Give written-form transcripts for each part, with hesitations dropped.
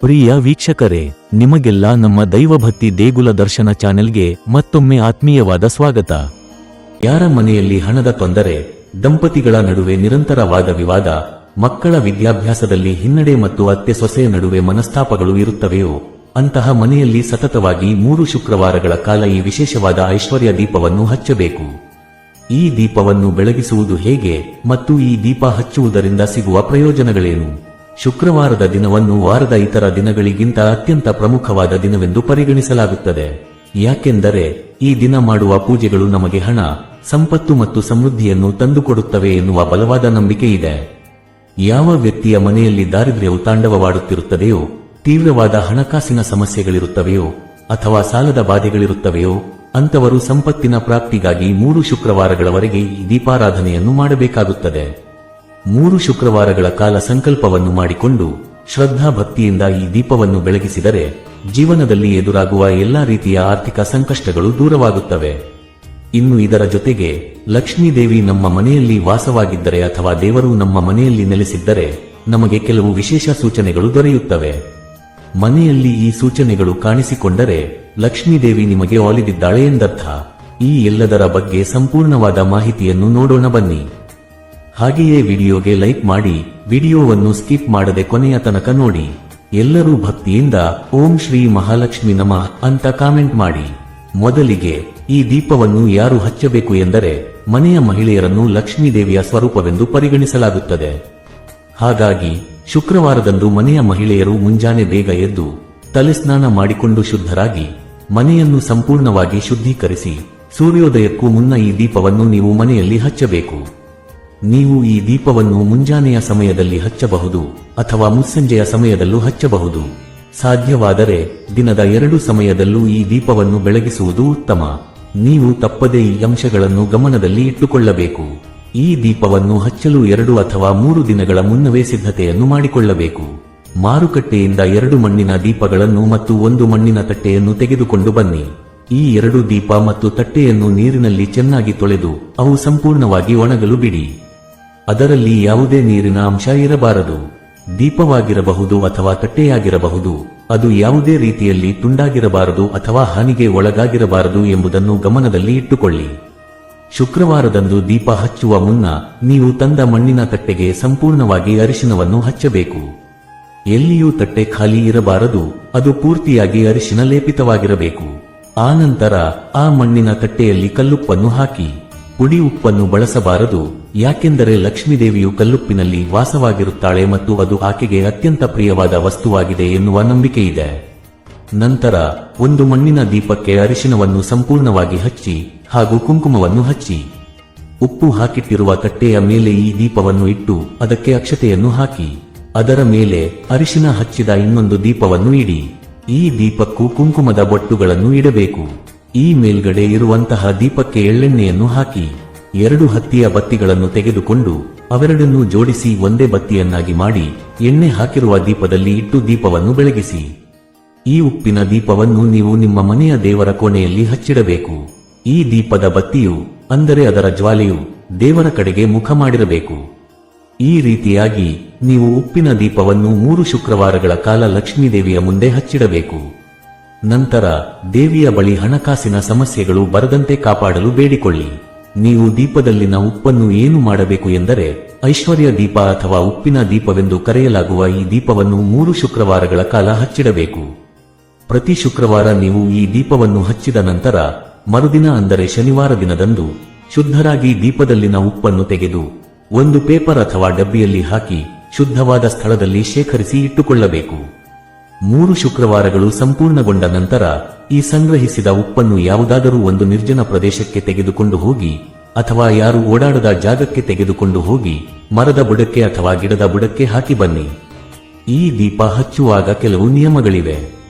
ಪ್ರಿಯ ವೀಕ್ಷಕರೇ, ನಿಮಗೆಲ್ಲ ನಮ್ಮ ದೈವಭಕ್ತಿ ದೇಗುಲ ದರ್ಶನ ಚಾನೆಲ್ಗೆ ಮತ್ತೊಮ್ಮೆ ಆತ್ಮೀಯವಾದ ಸ್ವಾಗತ. ಯಾರ ಮನೆಯಲ್ಲಿ ಹಣದ ತೊಂದರೆ, ದಂಪತಿಗಳ ನಡುವೆ ನಿರಂತರವಾದ ವಿವಾದ, ಮಕ್ಕಳ ವಿದ್ಯಾಭ್ಯಾಸದಲ್ಲಿ ಹಿನ್ನಡೆ ಮತ್ತು ಅತ್ತೆ ಸೊಸೆಯ ನಡುವೆ ಮನಸ್ತಾಪಗಳು ಇರುತ್ತವೆಯೋ ಅಂತಹ ಮನೆಯಲ್ಲಿ ಸತತವಾಗಿ 3 ಶುಕ್ರವಾರಗಳ ಕಾಲ ಈ ವಿಶೇಷವಾದ ಐಶ್ವರ್ಯ ದೀಪವನ್ನು ಹಚ್ಚಬೇಕು. ಈ ದೀಪವನ್ನು ಬೆಳಗಿಸುವುದು ಹೇಗೆ ಮತ್ತು ಈ ದೀಪ ಹಚ್ಚುವುದರಿಂದ ಸಿಗುವ ಪ್ರಯೋಜನಗಳೇನು? ಶುಕ್ರವಾರದ ದಿನವನ್ನು ವಾರದ ಇತರ ದಿನಗಳಿಗಿಂತ ಅತ್ಯಂತ ಪ್ರಮುಖವಾದ ದಿನವೆಂದು ಪರಿಗಣಿಸಲಾಗುತ್ತದೆ. ಯಾಕೆಂದರೆ ಈ ದಿನ ಮಾಡುವ ಪೂಜೆಗಳು ನಮಗೆ ಹಣ, ಸಂಪತ್ತು ಮತ್ತು ಸಮೃದ್ಧಿಯನ್ನು ತಂದುಕೊಡುತ್ತವೆ ಎನ್ನುವ ಬಲವಾದ ನಂಬಿಕೆ ಇದೆ. ಯಾವ ವ್ಯಕ್ತಿಯ ಮನೆಯಲ್ಲಿ ದಾರಿದ್ರ್ಯವು ತಾಂಡವವಾಡುತ್ತಿರುತ್ತದೆಯೋ, ತೀವ್ರವಾದ ಹಣಕಾಸಿನ ಸಮಸ್ಯೆಗಳಿರುತ್ತವೆಯೋ ಅಥವಾ ಸಾಲದ ಬಾಧೆಗಳಿರುತ್ತವೆಯೋ ಅಂತವರು ಸಂಪತ್ತಿನ ಪ್ರಾಪ್ತಿಗಾಗಿ 3 ಶುಕ್ರವಾರಗಳವರೆಗೆ ಈ ದೀಪಾರಾಧನೆಯನ್ನು ಮಾಡಬೇಕಾಗುತ್ತದೆ. 3 ಶುಕ್ರವಾರಗಳ ಕಾಲ ಸಂಕಲ್ಪವನ್ನು ಮಾಡಿಕೊಂಡು ಶ್ರದ್ಧಾ ಭಕ್ತಿಯಿಂದ ಈ ದೀಪವನ್ನು ಬೆಳಗಿಸಿದರೆ ಜೀವನದಲ್ಲಿ ಎದುರಾಗುವ ಎಲ್ಲಾ ರೀತಿಯ ಆರ್ಥಿಕ ಸಂಕಷ್ಟಗಳು ದೂರವಾಗುತ್ತವೆ. ಇನ್ನು ಇದರ ಜೊತೆಗೆ ಲಕ್ಷ್ಮೀದೇವಿ ನಮ್ಮ ಮನೆಯಲ್ಲಿ ವಾಸವಾಗಿದ್ದರೆ ಅಥವಾ ದೇವರು ನಮ್ಮ ಮನೆಯಲ್ಲಿ ನೆಲೆಸಿದ್ದರೆ ನಮಗೆ ಕೆಲವು ವಿಶೇಷ ಸೂಚನೆಗಳು ದೊರೆಯುತ್ತವೆ. ಮನೆಯಲ್ಲಿ ಈ ಸೂಚನೆಗಳು ಕಾಣಿಸಿಕೊಂಡರೆ ಲಕ್ಷ್ಮೀದೇವಿ ನಿಮಗೆ ಒಲಿದಿದ್ದಾಳೆ ಎಂದರ್ಥ. ಈ ಎಲ್ಲದರ ಬಗ್ಗೆ ಸಂಪೂರ್ಣವಾದ ಮಾಹಿತಿಯನ್ನು ನೋಡೋಣ ಬನ್ನಿ. ಹಾಗೆಯೇ ವಿಡಿಯೋಗೆ ಲೈಕ್ ಮಾಡಿ, ವಿಡಿಯೋವನ್ನು ಸ್ಕಿಪ್ ಮಾಡದೆ ಕೊನೆಯ ತನಕ ನೋಡಿ. ಎಲ್ಲರೂ ಭಕ್ತಿಯಿಂದ ಓಂ ಶ್ರೀ ಮಹಾಲಕ್ಷ್ಮಿ ನಮಃ ಅಂತ ಕಾಮೆಂಟ್ ಮಾಡಿ. ಮೊದಲಿಗೆ ಈ ದೀಪವನ್ನು ಯಾರು ಹಚ್ಚಬೇಕು ಎಂದರೆ ಮನೆಯ ಮಹಿಳೆಯರನ್ನು ಲಕ್ಷ್ಮೀದೇವಿಯ ಸ್ವರೂಪವೆಂದು ಪರಿಗಣಿಸಲಾಗುತ್ತದೆ. ಹಾಗಾಗಿ ಶುಕ್ರವಾರದಂದು ಮನೆಯ ಮಹಿಳೆಯರು ಮುಂಜಾನೆ ಬೇಗ ಎದ್ದು ತಲೆಸ್ನಾನ ಮಾಡಿಕೊಂಡು ಶುದ್ಧರಾಗಿ ಮನೆಯನ್ನು ಸಂಪೂರ್ಣವಾಗಿ ಶುದ್ಧೀಕರಿಸಿ ಸೂರ್ಯೋದಯಕ್ಕೂ ಮುನ್ನ ಈ ದೀಪವನ್ನು ನೀವು ಮನೆಯಲ್ಲಿ ಹಚ್ಚಬೇಕು. ನೀವು ಈ ದೀಪವನ್ನು ಮುಂಜಾನೆಯ ಸಮಯದಲ್ಲಿ ಹಚ್ಚಬಹುದು ಅಥವಾ ಮುಸ್ಸಂಜೆಯ ಸಮಯದಲ್ಲೂ ಹಚ್ಚಬಹುದು. ಸಾಧ್ಯವಾದರೆ ದಿನದ 2 ಸಮಯದಲ್ಲೂ ಈ ದೀಪವನ್ನು ಬೆಳಗಿಸುವುದು ಉತ್ತಮ. ನೀವು ತಪ್ಪದೇ ಈ ಅಂಶಗಳನ್ನು ಗಮನದಲ್ಲಿ ಇಟ್ಟುಕೊಳ್ಳಬೇಕು. ಈ ದೀಪವನ್ನು ಹಚ್ಚಲು 2 ಅಥವಾ 3 ದಿನಗಳ ಮುನ್ನವೇ ಸಿದ್ಧತೆಯನ್ನು ಮಾಡಿಕೊಳ್ಳಬೇಕು. ಮಾರುಕಟ್ಟೆಯಿಂದ 2 ಮಣ್ಣಿನ ದೀಪಗಳನ್ನು ಮತ್ತು 1 ಮಣ್ಣಿನ ತಟ್ಟೆಯನ್ನು ತೆಗೆದುಕೊಂಡು ಬನ್ನಿ. ಈ 2 ದೀಪ ಮತ್ತು ತಟ್ಟೆಯನ್ನು ನೀರಿನಲ್ಲಿ ಚೆನ್ನಾಗಿ ತೊಳೆದು ಅವು ಸಂಪೂರ್ಣವಾಗಿ ಒಣಗಲು ಬಿಡಿ. ಅದರಲ್ಲಿ ಯಾವುದೇ ನೀರಿನ ಅಂಶ ಇರಬಾರದು. ದೀಪವಾಗಿರಬಹುದು ಅಥವಾ ತಟ್ಟೆಯಾಗಿರಬಹುದು, ಅದು ಯಾವುದೇ ರೀತಿಯಲ್ಲಿ ತುಂಡಾಗಿರಬಾರದು ಅಥವಾ ಹಾನಿಗೆ ಒಳಗಾಗಿರಬಾರದು ಎಂಬುದನ್ನು ಗಮನದಲ್ಲಿ ಇಟ್ಟುಕೊಳ್ಳಿ. ಶುಕ್ರವಾರದಂದು ದೀಪ ಹಚ್ಚುವ ಮುನ್ನ ನೀವು ತಂದ ಮಣ್ಣಿನ ತಟ್ಟೆಗೆ ಸಂಪೂರ್ಣವಾಗಿ ಅರಿಶಿನವನ್ನು ಹಚ್ಚಬೇಕು. ಎಲ್ಲಿಯೂ ತಟ್ಟೆ ಖಾಲಿ ಇರಬಾರದು, ಅದು ಪೂರ್ತಿಯಾಗಿ ಅರಿಶಿನ ಲೇಪಿತವಾಗಿರಬೇಕು. ಆನಂತರ ಆ ಮಣ್ಣಿನ ತಟ್ಟೆಯಲ್ಲಿ ಕಲ್ಲುಪ್ಪನ್ನು ಹಾಕಿ. ಪುಡಿ ಉಪ್ಪನ್ನು ಬಳಸಬಾರದು, ಯಾಕೆಂದರೆ ಲಕ್ಷ್ಮೀದೇವಿಯು ಕಲ್ಲುಪ್ಪಿನಲ್ಲಿ ವಾಸವಾಗಿರುತ್ತಾಳೆ ಮತ್ತು ಅದು ಆಕೆಗೆ ಅತ್ಯಂತ ಪ್ರಿಯವಾದ ವಸ್ತುವಾಗಿದೆ ಎನ್ನುವ ನಂಬಿಕೆ ಇದೆ. ನಂತರ 1 ಮಣ್ಣಿನ ದೀಪಕ್ಕೆ ಅರಿಶಿನವನ್ನು ಸಂಪೂರ್ಣವಾಗಿ ಹಚ್ಚಿ ಹಾಗೂ ಕುಂಕುಮವನ್ನು ಹಚ್ಚಿ ಉಪ್ಪು ಹಾಕಿಟ್ಟಿರುವ ತಟ್ಟೆಯ ಮೇಲೆ ಈ ದೀಪವನ್ನು ಇಟ್ಟು ಅದಕ್ಕೆ ಅಕ್ಷತೆಯನ್ನು ಹಾಕಿ ಅದರ ಮೇಲೆ ಅರಿಶಿನ ಹಚ್ಚಿದ ಇನ್ನೊಂದು ದೀಪವನ್ನು ಇಡಿ. ಈ ದೀಪಕ್ಕೂ ಕುಂಕುಮದ ಬೊಟ್ಟುಗಳನ್ನು ಇಡಬೇಕು. ಈ ಮೇಲ್ಗಡೆ ಇರುವಂತಹ ದೀಪಕ್ಕೆ ಎಳ್ಳೆಣ್ಣೆಯನ್ನು ಹಾಕಿ 2 ಹತ್ತಿಯ ಬತ್ತಿಗಳನ್ನು ತೆಗೆದುಕೊಂಡು ಅವೆರಡನ್ನೂ ಜೋಡಿಸಿ ಒಂದೇ ಬತ್ತಿಯನ್ನಾಗಿ ಮಾಡಿ ಎಣ್ಣೆ ಹಾಕಿರುವ ದೀಪದಲ್ಲಿ ಇಟ್ಟು ದೀಪವನ್ನು ಬೆಳಗಿಸಿ. ಈ ಉಪ್ಪಿನ ದೀಪವನ್ನು ನೀವು ನಿಮ್ಮ ಮನೆಯ ದೇವರ ಕೋಣೆಯಲ್ಲಿ ಹಚ್ಚಿಡಬೇಕು. ಈ ದೀಪದ ಬತ್ತಿಯು ಅಂದರೆ ಅದರ ಜ್ವಾಲೆಯು ದೇವರ ಕಡೆಗೆ ಮುಖ ಮಾಡಿರಬೇಕು. ಈ ರೀತಿಯಾಗಿ ನೀವು ಉಪ್ಪಿನ ದೀಪವನ್ನು 3 ಶುಕ್ರವಾರಗಳ ಕಾಲ ಲಕ್ಷ್ಮೀದೇವಿಯ ಮುಂದೆ ಹಚ್ಚಿಡಬೇಕು. ನಂತರ ದೇವಿಯ ಬಳಿ ಹಣಕಾಸಿನ ಸಮಸ್ಯೆಗಳು ಬರದಂತೆ ಕಾಪಾಡಲು ಬೇಡಿಕೊಳ್ಳಿ. ನೀವು ದೀಪದಲ್ಲಿನ ಉಪ್ಪನ್ನು ಏನು ಮಾಡಬೇಕು ಎಂದರೆ ಐಶ್ವರ್ಯ ದೀಪ ಅಥವಾ ಉಪ್ಪಿನ ದೀಪವೆಂದು ಕರೆಯಲಾಗುವ ಈ ದೀಪವನ್ನು 3 ಶುಕ್ರವಾರಗಳ ಕಾಲ ಹಚ್ಚಿಡಬೇಕು. ಪ್ರತಿ ಶುಕ್ರವಾರ ನೀವು ಈ ದೀಪವನ್ನು ಹಚ್ಚಿದ ನಂತರ ಮರುದಿನ ಅಂದರೆ ಶನಿವಾರ ದಿನದಂದು ಶುದ್ಧರಾಗಿ ದೀಪದಲ್ಲಿನ ಉಪ್ಪನ್ನು ತೆಗೆದು ಒಂದು ಪೇಪರ್ ಅಥವಾ ಡಬ್ಬಿಯಲ್ಲಿ ಹಾಕಿ ಶುದ್ಧವಾದ ಸ್ಥಳದಲ್ಲಿ ಶೇಖರಿಸಿ ಇಟ್ಟುಕೊಳ್ಳಬೇಕು. 3 ಶುಕ್ರವಾರಗಳು ಸಂಪೂರ್ಣಗೊಂಡ ನಂತರ ಈ ಸಂಗ್ರಹಿಸಿದ ಉಪ್ಪನ್ನು ಯಾವುದಾದರೂ ಒಂದು ನಿರ್ಜನ ಪ್ರದೇಶಕ್ಕೆ ತೆಗೆದುಕೊಂಡು ಹೋಗಿ ಅಥವಾ ಯಾರು ಓಡಾಡದ ಜಾಗಕ್ಕೆ ತೆಗೆದುಕೊಂಡು ಹೋಗಿ ಮರದ ಬುಡಕ್ಕೆ ಅಥವಾ ಗಿಡದ ಬುಡಕ್ಕೆ ಹಾಕಿ ಬನ್ನಿ. ಈ ದೀಪ ಹಚ್ಚುವಾಗ ಕೆಲವು ನಿಯಮಗಳಿವೆ.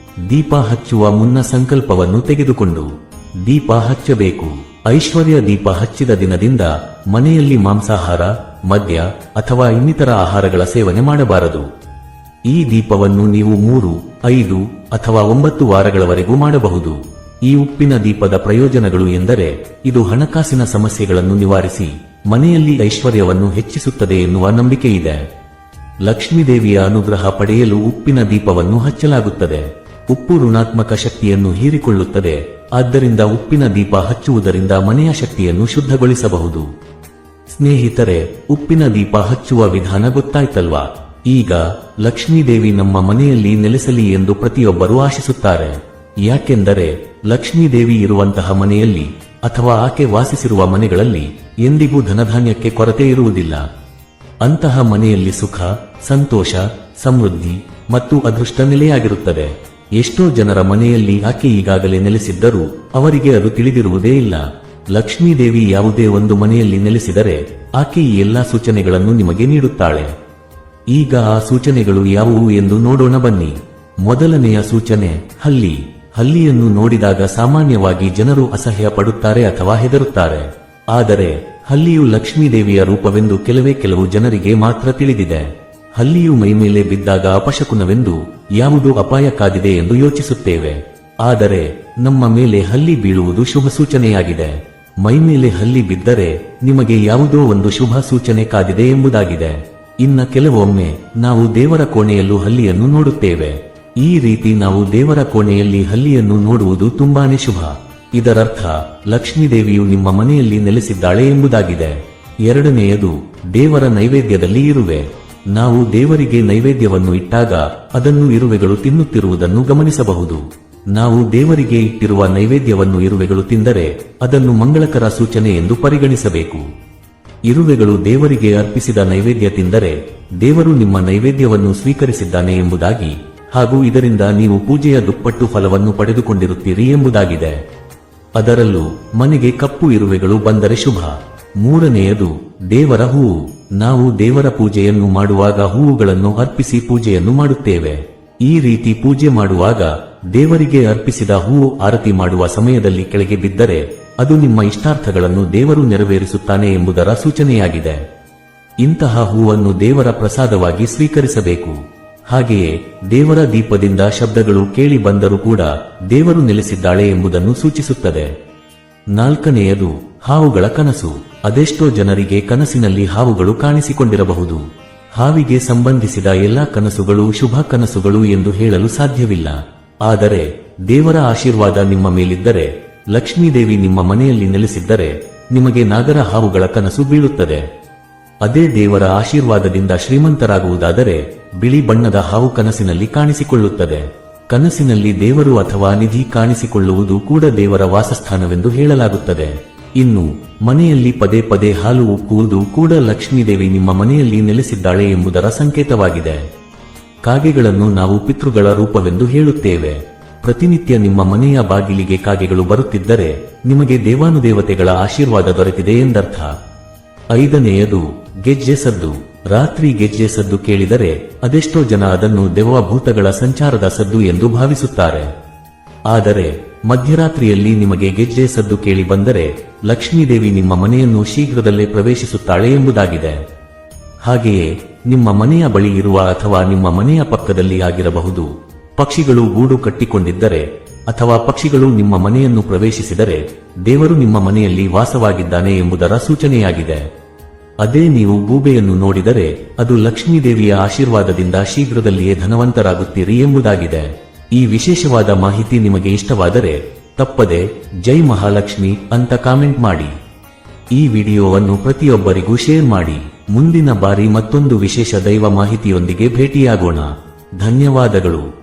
ದೀಪ ಹಚ್ಚುವ ಮುನ್ನ ಸಂಕಲ್ಪವನ್ನು ತೆಗೆದುಕೊಂಡು ದೀಪ ಹಚ್ಚಬೇಕು. ಐಶ್ವರ್ಯ ದೀಪ ಹಚ್ಚಿದ ದಿನದಿಂದ ಮನೆಯಲ್ಲಿ ಮಾಂಸಾಹಾರ, ಮದ್ಯ ಅಥವಾ ಇನ್ನಿತರ ಆಹಾರಗಳ ಸೇವನೆ ಮಾಡಬಾರದು. ಈ ದೀಪವನ್ನು ನೀವು 3, 5 ಅಥವಾ 9 ವಾರಗಳವರೆಗೂ ಮಾಡಬಹುದು. ಈ ಉಪ್ಪಿನ ದೀಪದ ಪ್ರಯೋಜನಗಳು ಎಂದರೆ ಇದು ಹಣಕಾಸಿನ ಸಮಸ್ಯೆಗಳನ್ನು ನಿವಾರಿಸಿ ಮನೆಯಲ್ಲಿ ಐಶ್ವರ್ಯವನ್ನು ಹೆಚ್ಚಿಸುತ್ತದೆ ಎನ್ನುವ ನಂಬಿಕೆ ಇದೆ. ಲಕ್ಷ್ಮೀದೇವಿಯ ಅನುಗ್ರಹ ಪಡೆಯಲು ಉಪ್ಪಿನ ದೀಪವನ್ನು ಹಚ್ಚಲಾಗುತ್ತದೆ. ಉಪ್ಪು ಋಣಾತ್ಮಕ ಶಕ್ತಿಯನ್ನು ಹೀರಿಕೊಳ್ಳುತ್ತದೆ, ಆದ್ದರಿಂದ ಉಪ್ಪಿನ ದೀಪ ಹಚ್ಚುವುದರಿಂದ ಮನೆಯ ಶಕ್ತಿಯನ್ನು ಶುದ್ಧಗೊಳಿಸಬಹುದು. ಸ್ನೇಹಿತರೆ, ಉಪ್ಪಿನ ದೀಪ ಹಚ್ಚುವ ವಿಧಾನ ಗೊತ್ತಾಯ್ತಲ್ವಾ? ಈಗ ಲಕ್ಷ್ಮೀದೇವಿ ನಮ್ಮ ಮನೆಯಲ್ಲಿ ನೆಲೆಸಲಿ ಎಂದು ಪ್ರತಿಯೊಬ್ಬರೂ ಆಶಿಸುತ್ತಾರೆ. ಯಾಕೆಂದರೆ ಲಕ್ಷ್ಮೀದೇವಿ ಇರುವಂತಹ ಮನೆಯಲ್ಲಿ ಅಥವಾ ಆಕೆ ವಾಸಿಸಿರುವ ಮನೆಗಳಲ್ಲಿ ಎಂದಿಗೂ ಧನಧಾನ್ಯಕ್ಕೆ ಕೊರತೆ ಇರುವುದಿಲ್ಲ. ಅಂತಹ ಮನೆಯಲ್ಲಿ ಸುಖ, ಸಂತೋಷ, ಸಮೃದ್ಧಿ ಮತ್ತು ಅದೃಷ್ಟ ನೆಲೆಯಾಗಿರುತ್ತದೆ. ಎಷ್ಟೋ ಜನರ ಮನೆಯಲ್ಲಿ ಆಕೆ ಈಗಾಗಲೇ ನೆಲೆಸಿದ್ದರೂ ಅವರಿಗೆ ಅದು ತಿಳಿದಿರುವುದೇ ಇಲ್ಲ. ಲಕ್ಷ್ಮೀದೇವಿ ಯಾವುದೇ ಒಂದು ಮನೆಯಲ್ಲಿ ನೆಲೆಸಿದರೆ ಆಕೆ ಈ ಎಲ್ಲಾ ಸೂಚನೆಗಳನ್ನು ನಿಮಗೆ ನೀಡುತ್ತಾಳೆ. ಈಗ ಆ ಸೂಚನೆಗಳು ಯಾವುವು ಎಂದು ನೋಡೋಣ ಬನ್ನಿ. ಮೊದಲನೆಯ ಸೂಚನೆ, ಹಲ್ಲಿ. ಹಲ್ಲಿಯನ್ನು ನೋಡಿದಾಗ ಸಾಮಾನ್ಯವಾಗಿ ಜನರು ಅಸಹ್ಯ ಪಡುತ್ತಾರೆ ಅಥವಾ ಹೆದರುತ್ತಾರೆ. ಆದರೆ ಹಲ್ಲಿಯು ಲಕ್ಷ್ಮೀದೇವಿಯ ರೂಪವೆಂದು ಕೆಲವು ಜನರಿಗೆ ಮಾತ್ರ ತಿಳಿದಿದೆ. ಹಲ್ಲಿಯು ಮೈಮೇಲೆ ಬಿದ್ದಾಗ ಅಪಶಕುನವೆಂದು, ಯಾವುದೋ ಅಪಾಯ ಕಾದಿದೆ ಎಂದು ಯೋಚಿಸುತ್ತೇವೆ. ಆದರೆ ನಮ್ಮ ಮೇಲೆ ಹಲ್ಲಿ ಬೀಳುವುದು ಶುಭ ಸೂಚನೆಯಾಗಿದೆ. ಮೈಮೇಲೆ ಹಲ್ಲಿ ಬಿದ್ದರೆ ನಿಮಗೆ ಯಾವುದೋ ಒಂದು ಶುಭ ಸೂಚನೆ ಕಾದಿದೆ ಎಂಬುದಾಗಿದೆ. ಇನ್ನ ಕೆಲವೊಮ್ಮೆ ನಾವು ದೇವರ ಕೋಣೆಯಲ್ಲೂ ಹಲ್ಲಿಯನ್ನು ನೋಡುತ್ತೇವೆ. ಈ ರೀತಿ ನಾವು ದೇವರ ಕೋಣೆಯಲ್ಲಿ ಹಲ್ಲಿಯನ್ನು ನೋಡುವುದು ತುಂಬಾನೇ ಶುಭ. ಇದರರ್ಥ ಲಕ್ಷ್ಮೀದೇವಿಯು ನಿಮ್ಮ ಮನೆಯಲ್ಲಿ ನೆಲೆಸಿದ್ದಾಳೆ ಎಂಬುದಾಗಿದೆ. ಎರಡನೆಯದು, ದೇವರ ನೈವೇದ್ಯದಲ್ಲಿ ಇರುವೆ. ನಾವು ದೇವರಿಗೆ ನೈವೇದ್ಯವನ್ನು ಇಟ್ಟಾಗ ಅದನ್ನು ಇರುವೆಗಳು ತಿನ್ನುತ್ತಿರುವುದನ್ನು ಗಮನಿಸಬಹುದು. ನಾವು ದೇವರಿಗೆ ಇಟ್ಟಿರುವ ನೈವೇದ್ಯವನ್ನು ಇರುವೆಗಳು ತಿಂದರೆ ಅದನ್ನು ಮಂಗಳಕರ ಸೂಚನೆ ಎಂದು ಪರಿಗಣಿಸಬೇಕು. ಇರುವೆಗಳು ದೇವರಿಗೆ ಅರ್ಪಿಸಿದ ನೈವೇದ್ಯ ತಿಂದರೆ ದೇವರು ನಿಮ್ಮ ನೈವೇದ್ಯವನ್ನು ಸ್ವೀಕರಿಸಿದ್ದಾನೆ ಎಂಬುದಾಗಿ, ಹಾಗೂ ಇದರಿಂದ ನೀವು ಪೂಜೆಯ ದುಪ್ಪಟ್ಟು ಫಲವನ್ನು ಪಡೆದುಕೊಂಡಿರುತ್ತೀರಿ ಎಂಬುದಾಗಿದೆ. ಅದರಲ್ಲೂ ಮನೆಗೆ ಕಪ್ಪು ಇರುವೆಗಳು ಬಂದರೆ ಶುಭ. ಮೂರನೆಯದು, ದೇವರ ಹೂವು. ನಾವು ದೇವರ ಪೂಜೆಯನ್ನು ಮಾಡುವಾಗ ಹೂವುಗಳನ್ನು ಅರ್ಪಿಸಿ ಪೂಜೆಯನ್ನು ಮಾಡುತ್ತೇವೆ. ಈ ರೀತಿ ಪೂಜೆ ಮಾಡುವಾಗ ದೇವರಿಗೆ ಅರ್ಪಿಸಿದ ಹೂವು ಆರತಿ ಮಾಡುವ ಸಮಯದಲ್ಲಿ ಕೆಳಗೆ ಬಿದ್ದರೆ ಅದು ನಿಮ್ಮ ಇಷ್ಟಾರ್ಥಗಳನ್ನು ದೇವರು ನೆರವೇರಿಸುತ್ತಾನೆ ಎಂಬುದರ ಸೂಚನೆಯಾಗಿದೆ. ಇಂತಹ ಹೂವನ್ನು ದೇವರ ಪ್ರಸಾದವಾಗಿ ಸ್ವೀಕರಿಸಬೇಕು. ಹಾಗೆಯೇ ದೇವರ ದೀಪದಿಂದ ಶಬ್ದಗಳು ಕೇಳಿ ಬಂದರೂ ಕೂಡ ದೇವರು ನೆಲೆಸಿದ್ದಾಳೆ ಎಂಬುದನ್ನು ಸೂಚಿಸುತ್ತದೆ. ನಾಲ್ಕನೆಯದು, ಹಾವುಗಳ ಕನಸು. ಅದೆಷ್ಟೋ ಜನರಿಗೆ ಕನಸಿನಲ್ಲಿ ಹಾವುಗಳು ಕಾಣಿಸಿಕೊಂಡಿರಬಹುದು. ಹಾವಿಗೆ ಸಂಬಂಧಿಸಿದ ಎಲ್ಲಾ ಕನಸುಗಳು ಶುಭ ಕನಸುಗಳು ಎಂದು ಹೇಳಲು ಸಾಧ್ಯವಿಲ್ಲ. ಆದರೆ ದೇವರ ಆಶೀರ್ವಾದ ನಿಮ್ಮ ಮೇಲಿದ್ದರೆ, ಲಕ್ಷ್ಮೀದೇವಿ ನಿಮ್ಮ ಮನೆಯಲ್ಲಿ ನೆಲೆಸಿದ್ದರೆ ನಿಮಗೆ ನಾಗರ ಹಾವುಗಳ ಕನಸು ಬೀಳುತ್ತದೆ. ಅದೇ ದೇವರ ಆಶೀರ್ವಾದದಿಂದ ಶ್ರೀಮಂತರಾಗುವುದಾದರೆ ಬಿಳಿ ಬಣ್ಣದ ಹಾವು ಕನಸಿನಲ್ಲಿ ಕಾಣಿಸಿಕೊಳ್ಳುತ್ತದೆ. ಕನಸಿನಲ್ಲಿ ದೇವರು ಅಥವಾ ನಿಧಿ ಕಾಣಿಸಿಕೊಳ್ಳುವುದು ಕೂಡ ದೇವರ ವಾಸಸ್ಥಾನವೆಂದು ಹೇಳಲಾಗುತ್ತದೆ. ಇನ್ನು ಮನೆಯಲ್ಲಿ ಪದೇ ಪದೇ ಹಾಲು ಉಕ್ಕುವುದು ಕೂಡ ಲಕ್ಷ್ಮೀದೇವಿ ನಿಮ್ಮ ಮನೆಯಲ್ಲಿ ನೆಲೆಸಿದ್ದಾಳೆ ಎಂಬುದರ ಸಂಕೇತವಾಗಿದೆ. ಕಾಗೆಗಳನ್ನು ನಾವು ಪಿತೃಗಳ ರೂಪವೆಂದು ಹೇಳುತ್ತೇವೆ. ಪ್ರತಿನಿತ್ಯ ನಿಮ್ಮ ಮನೆಯ ಬಾಗಿಲಿಗೆ ಕಾಗೆಗಳು ಬರುತ್ತಿದ್ದರೆ ನಿಮಗೆ ದೇವಾನುದೇವತೆಗಳ ಆಶೀರ್ವಾದ ದೊರೆತಿದೆ ಎಂದರ್ಥ. ಐದನೆಯದು, ಗೆಜ್ಜೆ ಸದ್ದು. ರಾತ್ರಿ ಗೆಜ್ಜೆ ಸದ್ದು ಕೇಳಿದರೆ ಅದೆಷ್ಟೋ ಜನ ಅದನ್ನು ದೆವ್ವ ಭೂತಗಳ ಸಂಚಾರದ ಸದ್ದು ಎಂದು ಭಾವಿಸುತ್ತಾರೆ. ಆದರೆ ಮಧ್ಯರಾತ್ರಿಯಲ್ಲಿ ನಿಮಗೆ ಗೆಜ್ಜೆ ಸದ್ದು ಕೇಳಿ ಬಂದರೆ ಲಕ್ಷ್ಮೀದೇವಿ ನಿಮ್ಮ ಮನೆಯನ್ನು ಶೀಘ್ರದಲ್ಲೇ ಪ್ರವೇಶಿಸುತ್ತಾಳೆ ಎಂಬುದಾಗಿದೆ. ಹಾಗೆಯೇ ನಿಮ್ಮ ಮನೆಯ ಬಳಿ ಇರುವ ಅಥವಾ ನಿಮ್ಮ ಮನೆಯ ಪಕ್ಕದಲ್ಲಿ ಆಗಿರಬಹುದು ಪಕ್ಷಿಗಳು ಗೂಡು ಕಟ್ಟಿಕೊಂಡಿದ್ದರೆ ಅಥವಾ ಪಕ್ಷಿಗಳು ನಿಮ್ಮ ಮನೆಯನ್ನು ಪ್ರವೇಶಿಸಿದರೆ ದೇವರು ನಿಮ್ಮ ಮನೆಯಲ್ಲಿ ವಾಸವಾಗಿದ್ದಾನೆ ಎಂಬುದರ ಸೂಚನೆಯಾಗಿದೆ. ಅದೇ ನೀವು ಗೂಬೆಯನ್ನು ನೋಡಿದರೆ ಅದು ಲಕ್ಷ್ಮೀದೇವಿಯ ಆಶೀರ್ವಾದದಿಂದ ಶೀಘ್ರದಲ್ಲಿಯೇ ಧನವಂತರಾಗುತ್ತೀರಿ ಎಂಬುದಾಗಿದೆ. ಈ ವಿಶೇಷವಾದ ಮಾಹಿತಿ ನಿಮಗೆ ಇಷ್ಟವಾದರೆ ತಪ್ಪದೆ ಜೈ ಮಹಾಲಕ್ಷ್ಮಿ ಅಂತ ಕಾಮೆಂಟ್ ಮಾಡಿ. ಈ ವಿಡಿಯೋವನ್ನು ಪ್ರತಿಯೊಬ್ಬರಿಗೂ ಶೇರ್ ಮಾಡಿ. ಮುಂದಿನ ಬಾರಿ ಮತ್ತೊಂದು ವಿಶೇಷ ದೈವ ಮಾಹಿತಿಯೊಂದಿಗೆ ಭೇಟಿಯಾಗೋಣ. ಧನ್ಯವಾದಗಳು.